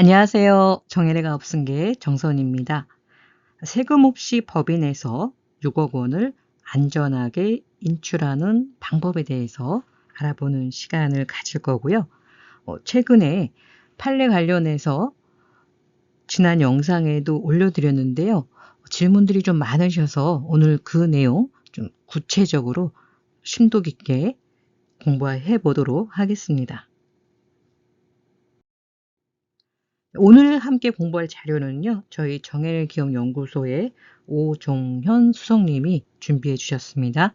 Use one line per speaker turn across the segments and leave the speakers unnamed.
안녕하세요. 정혜래가 없은 게 정선입니다. 세금 없이 법인에서 6억 원을 안전하게 인출하는 방법에 대해서 알아보는 시간을 가질 거고요. 최근에 판례 관련해서 지난 영상에도 올려드렸는데요. 질문들이 좀 많으셔서 오늘 그 내용 좀 구체적으로 심도 깊게 공부해 보도록 하겠습니다. 오늘 함께 공부할 자료는요, 저희 정헬기업연구소의 오종현 수석님이 준비해 주셨습니다.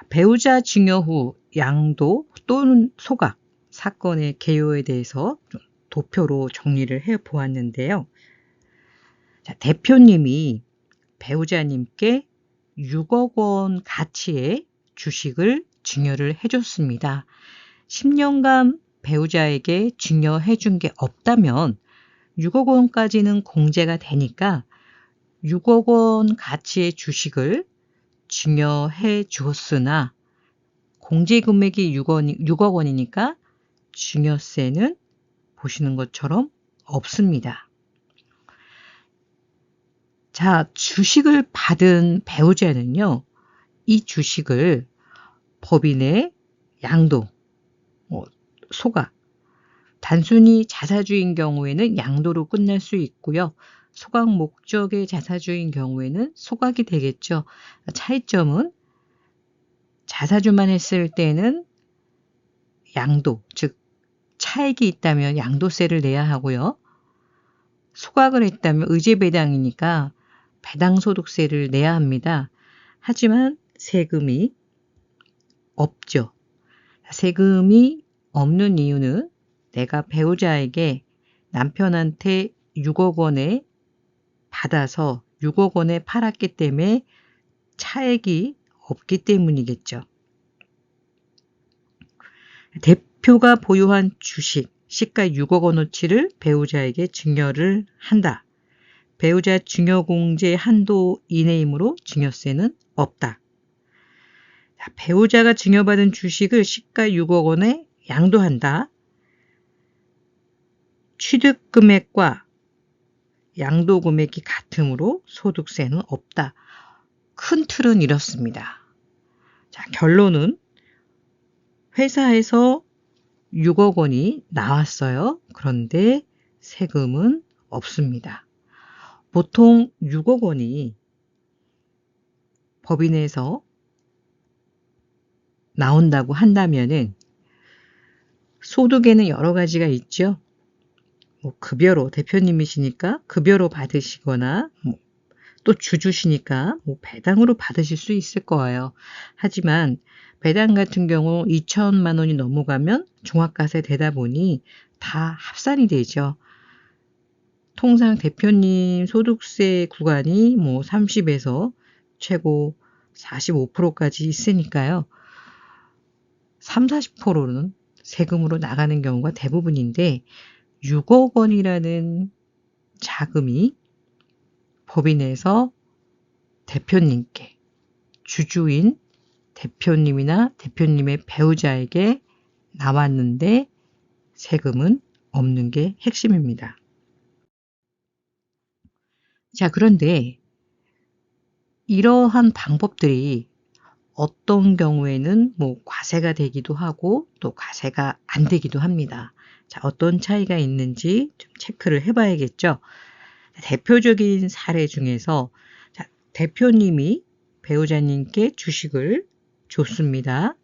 배우자 증여 후 양도 또는 소각 사건의 개요에 대해서 좀 도표로 정리를 해 보았는데요. 자, 대표님이 배우자님께 6억 원 가치의 주식을 증여를 해줬습니다. 10년간 배우자에게 증여해 준 게 없다면 6억 원까지는 공제가 되니까 6억 원 가치의 주식을 증여해 주었으나 공제 금액이 6억 원이니까 증여세는 보시는 것처럼 없습니다. 자, 주식을 받은 배우자는요, 이 주식을 법인의 양도, 소각, 단순히 자사주인 경우에는 양도로 끝날 수 있고요. 소각 목적의 자사주인 경우에는 소각이 되겠죠. 차이점은 자사주만 했을 때는 양도, 즉 차익이 있다면 양도세를 내야 하고요. 소각을 했다면 의제배당이니까 배당소득세를 내야 합니다. 하지만 세금이 없죠. 세금이 없는 이유는 내가 배우자에게 남편한테 6억 원에 받아서 6억 원에 팔았기 때문에 차액이 없기 때문이겠죠. 대표가 보유한 주식 시가 6억 원어치를 배우자에게 증여를 한다. 배우자 증여공제 한도 이내이므로 증여세는 없다. 배우자가 증여받은 주식을 시가 6억 원에 양도한다. 취득금액과 양도금액이 같으므로 소득세는 없다. 큰 틀은 이렇습니다. 자, 결론은 회사에서 6억 원이 나왔어요. 그런데 세금은 없습니다. 보통 6억 원이 법인에서 나온다고 한다면은 소득에는 여러 가지가 있죠. 급여로 대표님이시니까 급여로 받으시거나 또 주주시니까 배당으로 받으실 수 있을 거예요. 하지만 배당 같은 경우 2천만 원이 넘어가면 종합과세 되다 보니 다 합산이 되죠. 통상 대표님 소득세 구간이 30에서 최고 45%까지 있으니까요. 3, 40%는 세금으로 나가는 경우가 대부분인데 6억 원이라는 자금이 법인에서 대표님께 주주인 대표님이나 대표님의 배우자에게 나왔는데 세금은 없는 게 핵심입니다. 자, 그런데 이러한 방법들이 어떤 경우에는 과세가 되기도 하고 또 과세가 안 되기도 합니다. 자, 어떤 차이가 있는지 좀 체크를 해봐야겠죠. 대표적인 사례 중에서 대표님이 배우자님께 주식을 줬습니다.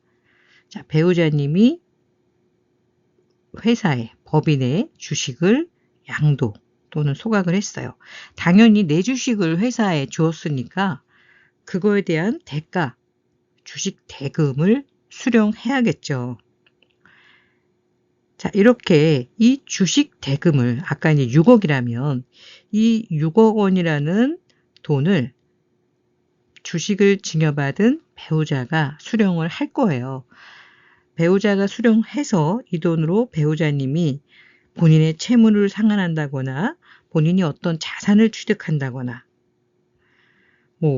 자, 배우자님이 회사에 법인의 주식을 양도 또는 소각을 했어요. 당연히 내 주식을 회사에 주었으니까 그거에 대한 대가, 주식 대금을 수령해야겠죠. 자, 이렇게 이 주식 대금을 아까 이제 6억이라면 이 6억 원이라는 돈을 주식을 증여받은 배우자가 수령을 할 거예요. 배우자가 수령해서 이 돈으로 배우자님이 본인의 채무를 상환한다거나 본인이 어떤 자산을 취득한다거나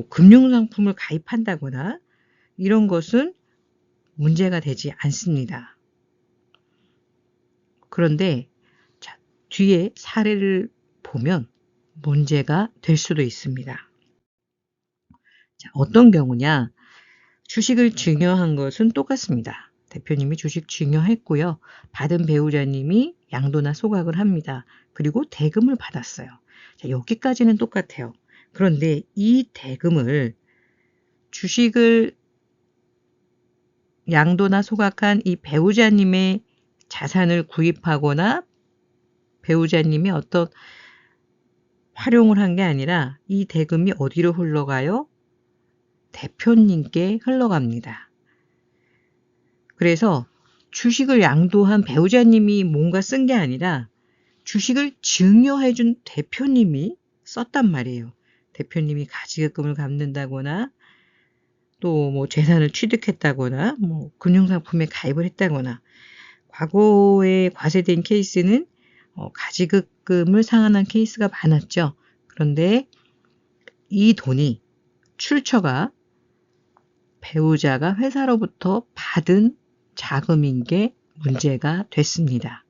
금융상품을 가입한다거나 이런 것은 문제가 되지 않습니다. 그런데 뒤에 사례를 보면 문제가 될 수도 있습니다. 자, 어떤 경우냐? 주식을 증여한 것은 똑같습니다. 대표님이 주식 증여했고요. 받은 배우자님이 양도나 소각을 합니다. 그리고 대금을 받았어요. 자, 여기까지는 똑같아요. 그런데 이 대금을 주식을 양도나 소각한 이 배우자님의 자산을 구입하거나 배우자님이 어떤 활용을 한 게 아니라 이 대금이 어디로 흘러가요? 대표님께 흘러갑니다. 그래서 주식을 양도한 배우자님이 뭔가 쓴 게 아니라 주식을 증여해준 대표님이 썼단 말이에요. 대표님이 가지급금을 갚는다거나 또 뭐 재산을 취득했다거나 뭐 금융상품에 가입을 했다거나 과거에 과세된 케이스는 가지급금을 상환한 케이스가 많았죠. 그런데 이 돈이 출처가 배우자가 회사로부터 받은 자금인 게 문제가 됐습니다.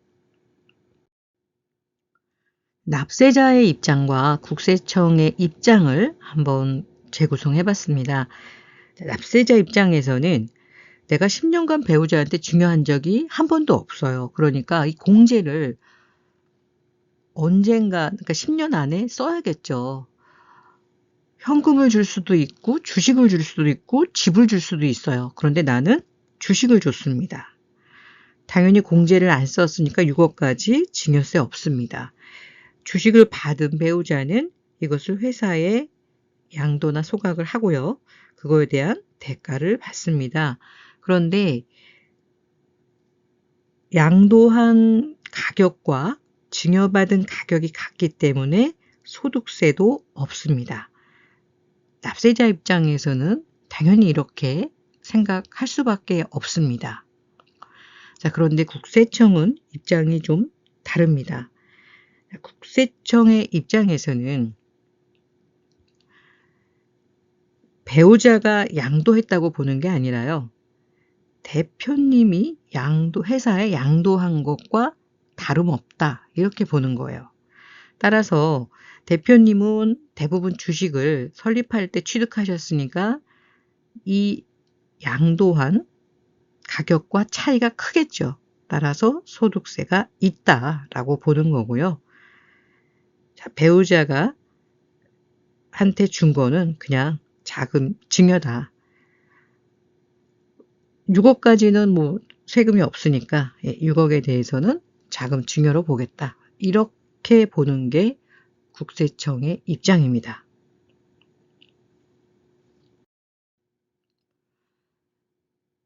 납세자의 입장과 국세청의 입장을 한번 재구성해 봤습니다. 납세자 입장에서는 내가 10년간 배우자한테 증여한 적이 한 번도 없어요. 그러니까 이 공제를 언젠가, 그러니까 10년 안에 써야겠죠. 현금을 줄 수도 있고 주식을 줄 수도 있고 집을 줄 수도 있어요. 그런데 나는 주식을 줬습니다. 당연히 공제를 안 썼으니까 6억까지 증여세 없습니다. 주식을 받은 배우자는 이것을 회사에 양도나 소각을 하고요. 그거에 대한 대가를 받습니다. 그런데 양도한 가격과 증여받은 가격이 같기 때문에 소득세도 없습니다. 납세자 입장에서는 당연히 이렇게 생각할 수밖에 없습니다. 자, 그런데 국세청은 입장이 좀 다릅니다. 국세청의 입장에서는 배우자가 양도했다고 보는 게 아니라요. 대표님이 회사에 양도한 것과 다름없다. 이렇게 보는 거예요. 따라서 대표님은 대부분 주식을 설립할 때 취득하셨으니까 이 양도한 가격과 차이가 크겠죠. 따라서 소득세가 있다라고 보는 거고요. 자, 배우자가 한테 준 거는 그냥 자금 증여다. 6억까지는 뭐 세금이 없으니까 6억에 대해서는 자금 증여로 보겠다. 이렇게 보는 게 국세청의 입장입니다.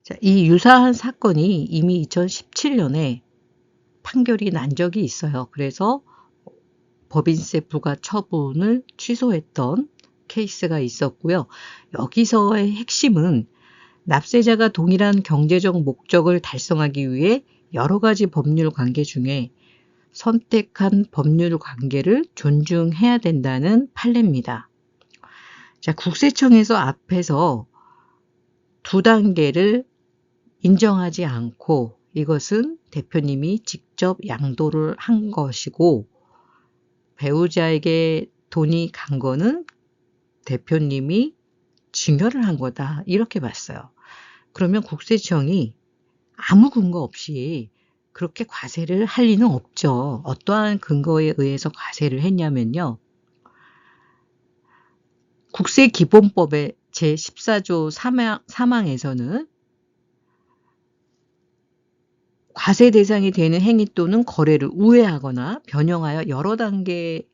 자, 이 유사한 사건이 이미 2017년에 판결이 난 적이 있어요. 그래서 법인세 부과 처분을 취소했던 케이스가 있었고요. 여기서의 핵심은 납세자가 동일한 경제적 목적을 달성하기 위해 여러 가지 법률 관계 중에 선택한 법률 관계를 존중해야 된다는 판례입니다. 자, 국세청에서 앞에서 두 단계를 인정하지 않고 이것은 대표님이 직접 양도를 한 것이고 배우자에게 돈이 간 거는 대표님이 증여를 한 거다. 이렇게 봤어요. 그러면 국세청이 아무 근거 없이 그렇게 과세를 할 리는 없죠. 어떠한 근거에 의해서 과세를 했냐면요. 국세기본법의 제14조 3항에서는 과세 대상이 되는 행위 또는 거래를 우회하거나 변형하여 여러 단계의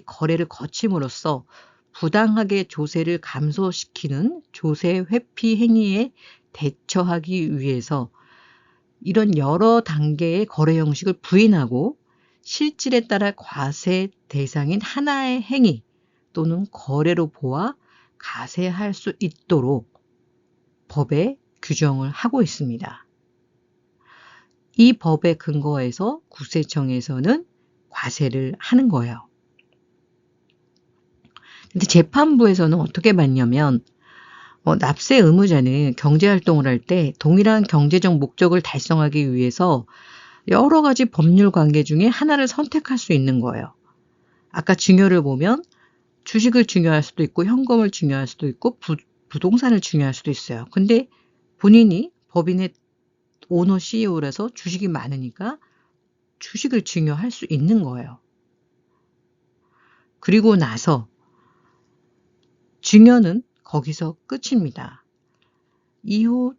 거래를 거침으로써 부당하게 조세를 감소시키는 조세 회피 행위에 대처하기 위해서 이런 여러 단계의 거래 형식을 부인하고 실질에 따라 과세 대상인 하나의 행위 또는 거래로 보아 과세할 수 있도록 법에 규정을 하고 있습니다. 이 법에 근거해서 국세청에서는 과세를 하는 거예요. 근데 재판부에서는 어떻게 봤냐면 납세 의무자는 경제활동을 할 때 동일한 경제적 목적을 달성하기 위해서 여러 가지 법률 관계 중에 하나를 선택할 수 있는 거예요. 아까 증여를 보면 주식을 증여할 수도 있고 현금을 증여할 수도 있고 부동산을 증여할 수도 있어요. 근데 본인이 법인의 오너 CEO라서 주식이 많으니까 주식을 증여할 수 있는 거예요. 그리고 나서 증여는 거기서 끝입니다. 이후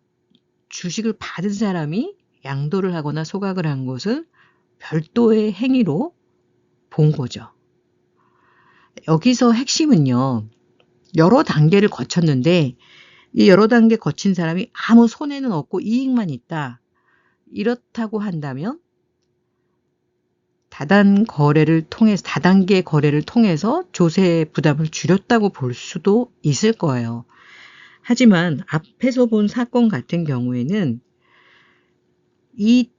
주식을 받은 사람이 양도를 하거나 소각을 한 것을 별도의 행위로 본 거죠. 여기서 핵심은요. 여러 단계를 거쳤는데 이 여러 단계 거친 사람이 아무 손해는 없고 이익만 있다. 이렇다고 한다면 다단계 거래를 통해서 조세 부담을 줄였다고 볼 수도 있을 거예요. 하지만 앞에서 본 사건 같은 경우에는 이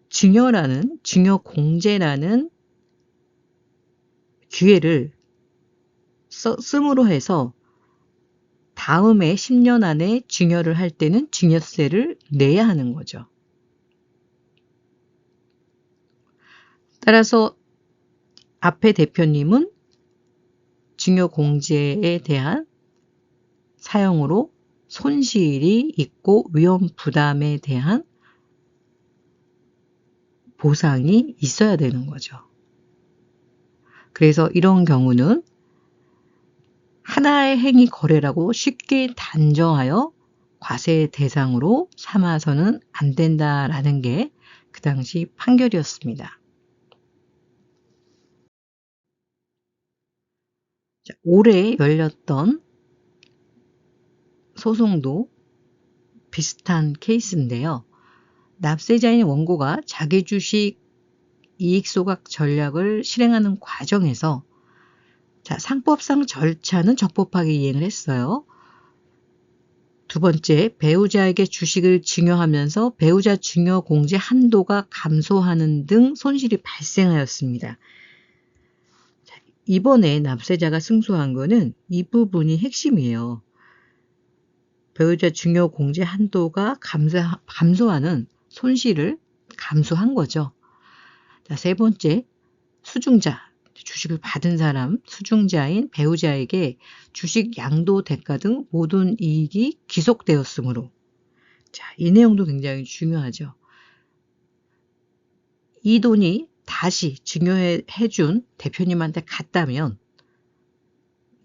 증여 공제라는 기회를 씀으로 해서 다음에 10년 안에 증여를 할 때는 증여세를 내야 하는 거죠. 따라서 앞에 대표님은 증여 공제에 대한 사용으로 손실이 있고 위험 부담에 대한 보상이 있어야 되는 거죠. 그래서 이런 경우는 하나의 행위 거래라고 쉽게 단정하여 과세 대상으로 삼아서는 안 된다라는 게 그 당시 판결이었습니다. 올해 열렸던 소송도 비슷한 케이스인데요. 납세자인 원고가 자기 주식 이익 소각 전략을 실행하는 과정에서 상법상 절차는 적법하게 이행을 했어요. 두 번째, 배우자에게 주식을 증여하면서 배우자 증여 공제 한도가 감소하는 등 손실이 발생하였습니다. 이번에 납세자가 승소한 거는 이 부분이 핵심이에요. 배우자 증여 공제 한도가 감소하는 손실을 감수한 거죠. 세 번째, 수중자, 주식을 받은 사람, 수중자인 배우자에게 주식 양도 대가 등 모든 이익이 귀속되었으므로 이 내용도 굉장히 중요하죠. 이 돈이 다시 증여해준 대표님한테 갔다면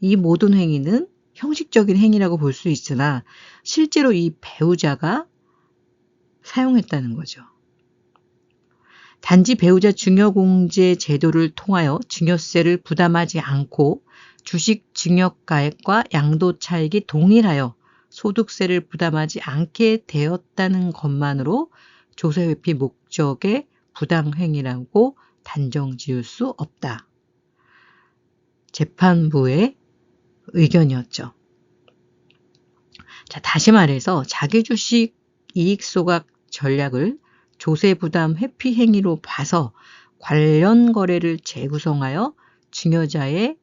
이 모든 행위는 형식적인 행위라고 볼 수 있으나 실제로 이 배우자가 사용했다는 거죠. 단지 배우자 증여공제 제도를 통하여 증여세를 부담하지 않고 주식 증여가액과 양도 차익이 동일하여 소득세를 부담하지 않게 되었다는 것만으로 조세회피 목적의 부당행위라고 단정 지을 수 없다. 재판부의 의견이었죠. 다시 말해서 자기 주식 이익 소각 전략을 조세 부담 회피 행위로 봐서 관련 거래를 재구성하여 증여자의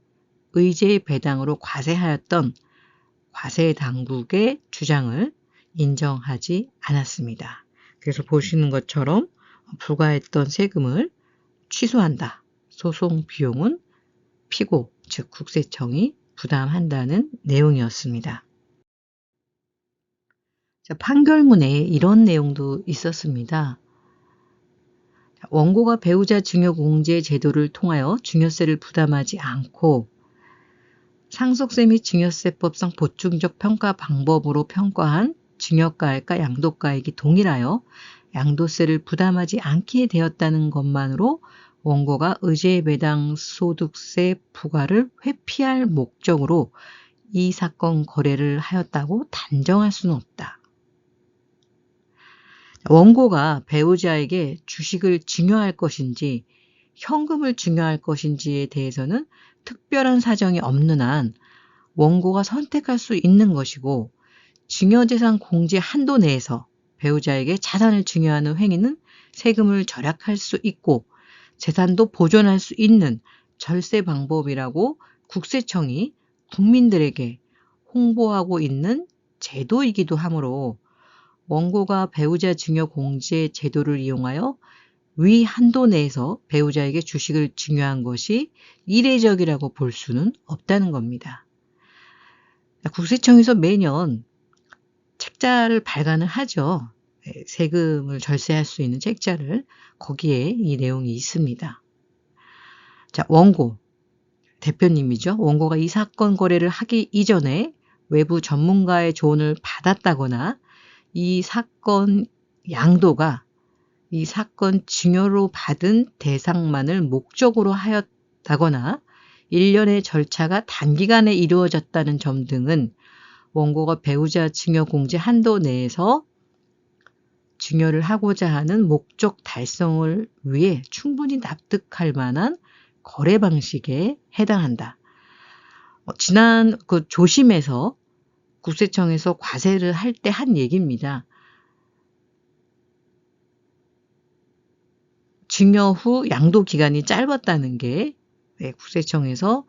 의제 배당으로 과세하였던 과세 당국의 주장을 인정하지 않았습니다. 그래서 보시는 것처럼 부과했던 세금을 취소한다. 소송 비용은 피고, 즉 국세청이 부담한다는 내용이었습니다. 판결문에 이런 내용도 있었습니다. 원고가 배우자 증여공제 제도를 통하여 증여세를 부담하지 않고 상속세 및 증여세법상 보충적 평가 방법으로 평가한 증여가액과 양도가액이 동일하여 양도세를 부담하지 않게 되었다는 것만으로 원고가 의제배당 소득세 부과를 회피할 목적으로 이 사건 거래를 하였다고 단정할 수는 없다. 원고가 배우자에게 주식을 증여할 것인지 현금을 증여할 것인지에 대해서는 특별한 사정이 없는 한 원고가 선택할 수 있는 것이고 증여재산 공제 한도 내에서 배우자에게 자산을 증여하는 행위는 세금을 절약할 수 있고 재산도 보존할 수 있는 절세 방법이라고 국세청이 국민들에게 홍보하고 있는 제도이기도 하므로 원고가 배우자 증여 공제 제도를 이용하여 위 한도 내에서 배우자에게 주식을 증여한 것이 이례적이라고 볼 수는 없다는 겁니다. 국세청에서 매년 책자를 발간을 하죠. 세금을 절세할 수 있는 책자를. 거기에 이 내용이 있습니다. 자, 원고. 대표님이죠. 원고가 이 사건 거래를 하기 이전에 외부 전문가의 조언을 받았다거나 이 사건 양도가 이 사건 증여로 받은 대상만을 목적으로 하였다거나 일련의 절차가 단기간에 이루어졌다는 점 등은 원고가 배우자 증여 공제 한도 내에서 증여를 하고자 하는 목적 달성을 위해 충분히 납득할 만한 거래 방식에 해당한다. 지난 그 조심에서 국세청에서 과세를 할 때 한 얘기입니다. 증여 후 양도 기간이 짧았다는 게 국세청에서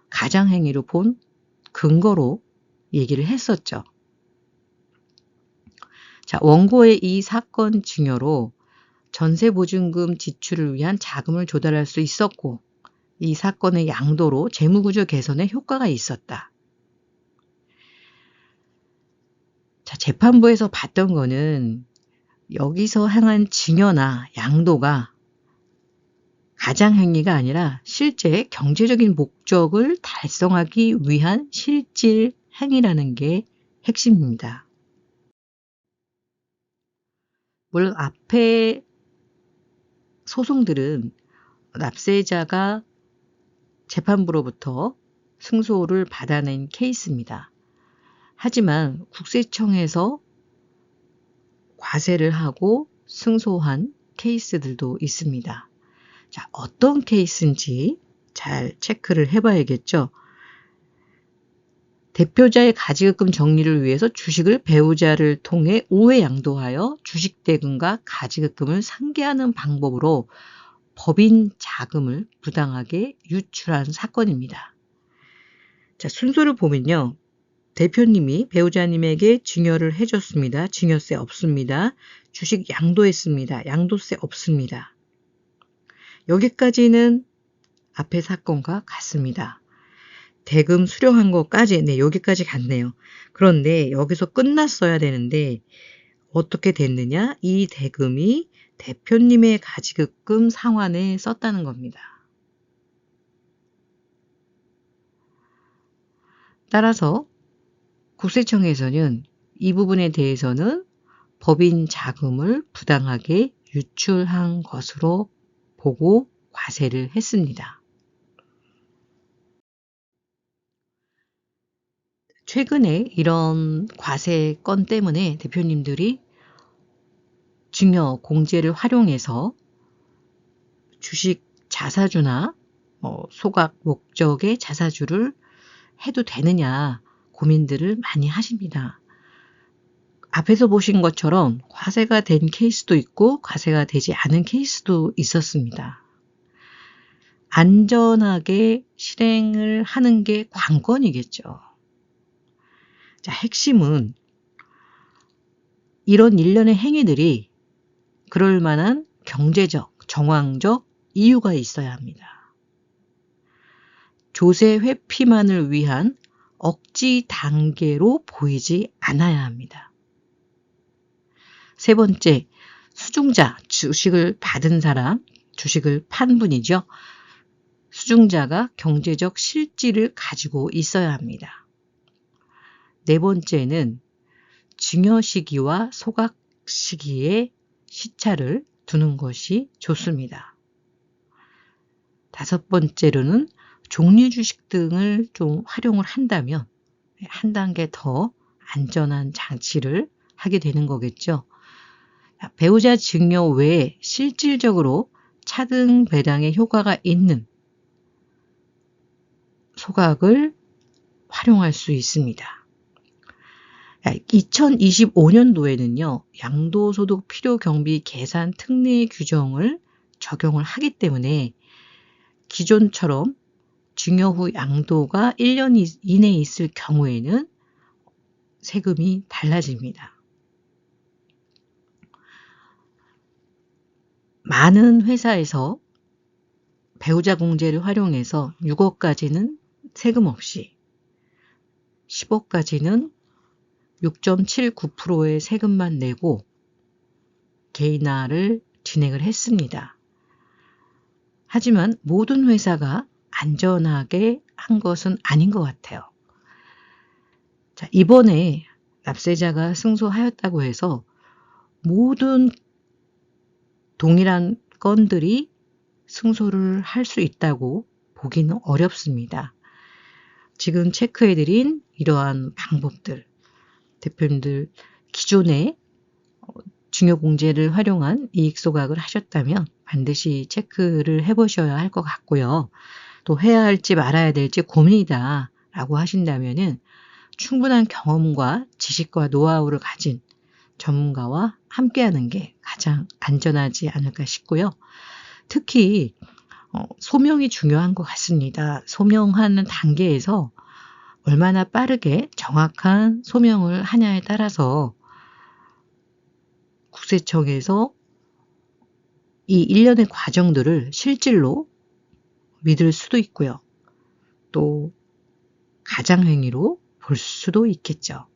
가장행위로 본 근거로 얘기를 했었죠. 자, 원고의 이 사건 증여로 전세보증금 지출을 위한 자금을 조달할 수 있었고 이 사건의 양도로 재무구조 개선에 효과가 있었다. 자, 재판부에서 봤던 거는 여기서 행한 증여나 양도가 가장행위가 아니라 실제 경제적인 목적을 달성하기 위한 실질 행위라는 게 핵심입니다. 물론 앞에 소송들은 납세자가 재판부로부터 승소를 받아낸 케이스입니다. 하지만 국세청에서 과세를 하고 승소한 케이스들도 있습니다. 자, 어떤 케이스인지 잘 체크를 해봐야겠죠. 대표자의 가지급금 정리를 위해서 주식을 배우자를 통해 우회 양도하여 주식대금과 가지급금을 상계하는 방법으로 법인 자금을 부당하게 유출한 사건입니다. 자, 순서를 보면요. 대표님이 배우자님에게 증여를 해줬습니다. 증여세 없습니다. 주식 양도했습니다. 양도세 없습니다. 여기까지는 앞의 사건과 같습니다. 대금 수령한 것까지, 여기까지 갔네요. 그런데 여기서 끝났어야 되는데 어떻게 됐느냐? 이 대금이 대표님의 가지급금 상환에 썼다는 겁니다. 따라서 국세청에서는 이 부분에 대해서는 법인 자금을 부당하게 유출한 것으로 보고 과세를 했습니다. 최근에 이런 과세 건 때문에 대표님들이 증여 공제를 활용해서 주식 자사주나 소각 목적의 자사주를 해도 되느냐 고민들을 많이 하십니다. 앞에서 보신 것처럼 과세가 된 케이스도 있고 과세가 되지 않은 케이스도 있었습니다. 안전하게 실행을 하는 게 관건이겠죠. 자, 핵심은 이런 일련의 행위들이 그럴 만한 경제적, 정황적 이유가 있어야 합니다. 조세 회피만을 위한 억지 단계로 보이지 않아야 합니다. 세 번째, 수중자, 주식을 받은 사람, 주식을 판 분이죠. 수중자가 경제적 실질을 가지고 있어야 합니다. 네 번째는 증여 시기와 소각 시기에 시차를 두는 것이 좋습니다. 다섯 번째로는 종류 주식 등을 좀 활용을 한다면 한 단계 더 안전한 장치를 하게 되는 거겠죠. 배우자 증여 외에 실질적으로 차등 배당에 효과가 있는 소각을 활용할 수 있습니다. 2025년도에는요, 양도소득 필요경비 계산 특례 규정을 적용을 하기 때문에 기존처럼 증여 후 양도가 1년 이내에 있을 경우에는 세금이 달라집니다. 많은 회사에서 배우자 공제를 활용해서 6억까지는 세금 없이, 10억까지는 6.79%의 세금만 내고 개인화를 진행을 했습니다. 하지만 모든 회사가 안전하게 한 것은 아닌 것 같아요. 자, 이번에 납세자가 승소하였다고 해서 모든 동일한 건들이 승소를 할 수 있다고 보기는 어렵습니다. 지금 체크해드린 이러한 방법들, 대표님들 기존에 증여공제를 활용한 이익 소각을 하셨다면 반드시 체크를 해보셔야 할 것 같고요. 또 해야 할지 말아야 될지 고민이다 라고 하신다면은 충분한 경험과 지식과 노하우를 가진 전문가와 함께하는 게 가장 안전하지 않을까 싶고요. 특히 소명이 중요한 것 같습니다. 소명하는 단계에서 얼마나 빠르게 정확한 소명을 하냐에 따라서 국세청에서 이 일련의 과정들을 실질로 믿을 수도 있고요. 또 가장행위로 볼 수도 있겠죠.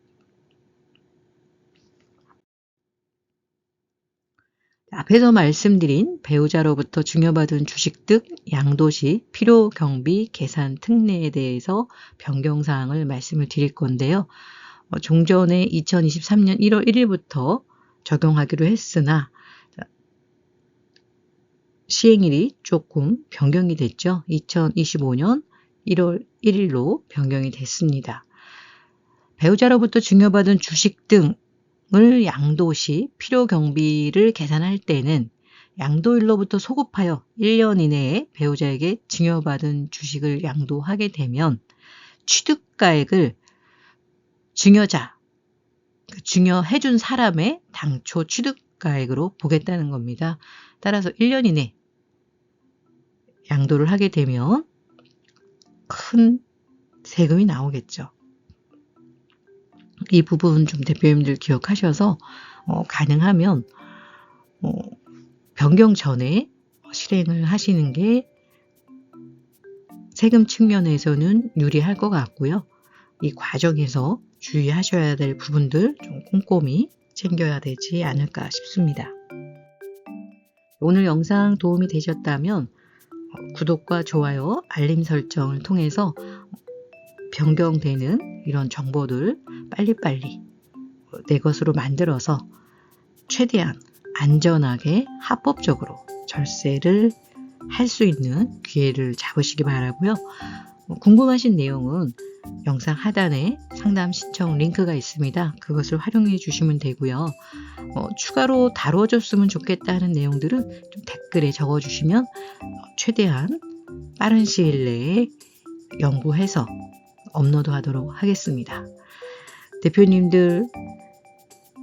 앞에서 말씀드린 배우자로부터 증여받은 주식 등 양도시 필요경비 계산 특례에 대해서 변경사항을 말씀을 드릴 건데요. 종전에 2023년 1월 1일부터 적용하기로 했으나 시행일이 조금 변경이 됐죠. 2025년 1월 1일로 변경이 됐습니다. 배우자로부터 증여받은 주식 등을 양도시 필요경비를 계산할 때는 양도일로부터 소급하여 1년 이내에 배우자에게 증여받은 주식을 양도하게 되면 취득가액을 증여자, 증여해준 사람의 당초 취득가액으로 보겠다는 겁니다. 따라서 1년 이내 양도를 하게 되면 큰 세금이 나오겠죠. 이 부분 좀 대표님들 기억하셔서 가능하면 변경 전에 실행을 하시는 게 세금 측면에서는 유리할 것 같고요. 이 과정에서 주의하셔야 될 부분들 좀 꼼꼼히 챙겨야 되지 않을까 싶습니다. 오늘 영상 도움이 되셨다면 구독과 좋아요, 알림 설정을 통해서 변경되는 이런 정보들 빨리빨리 내 것으로 만들어서 최대한 안전하게 합법적으로 절세를 할 수 있는 기회를 잡으시기 바라고요. 궁금하신 내용은 영상 하단에 상담 신청 링크가 있습니다. 그것을 활용해 주시면 되고요. 추가로 다뤄줬으면 좋겠다는 내용들은 좀 댓글에 적어주시면 최대한 빠른 시일 내에 연구해서 업로드하도록 하겠습니다. 대표님들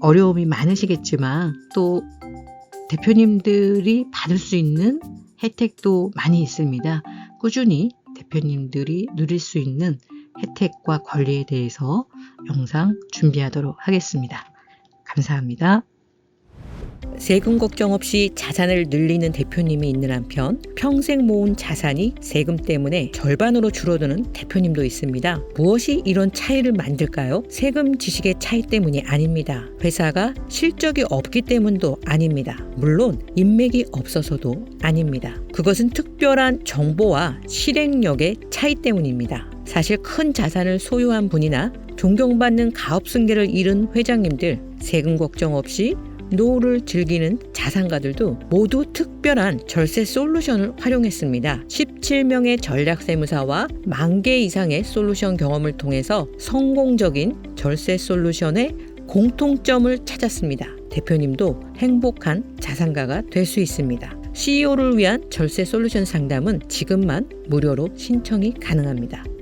어려움이 많으시겠지만 또 대표님들이 받을 수 있는 혜택도 많이 있습니다. 꾸준히 대표님들이 누릴 수 있는 혜택과 권리에 대해서 영상 준비하도록 하겠습니다. 감사합니다. 세금 걱정 없이 자산을 늘리는 대표님이 있는 한편 평생 모은 자산이 세금 때문에 절반으로 줄어드는 대표님도 있습니다. 무엇이 이런 차이를 만들까요? 세금 지식의 차이 때문이 아닙니다. 회사가 실적이 없기 때문도 아닙니다. 물론 인맥이 없어서도 아닙니다. 그것은 특별한 정보와 실행력의 차이 때문입니다. 사실 큰 자산을 소유한 분이나 존경받는 가업 승계를 이룬 회장님들, 세금 걱정 없이 노후를 즐기는 자산가들도 모두 특별한 절세 솔루션을 활용했습니다. 17명의 전략세무사와 10,000개 이상의 솔루션 경험을 통해서 성공적인 절세 솔루션의 공통점을 찾았습니다. 대표님도 행복한 자산가가 될 수 있습니다. CEO를 위한 절세 솔루션 상담은 지금만 무료로 신청이 가능합니다.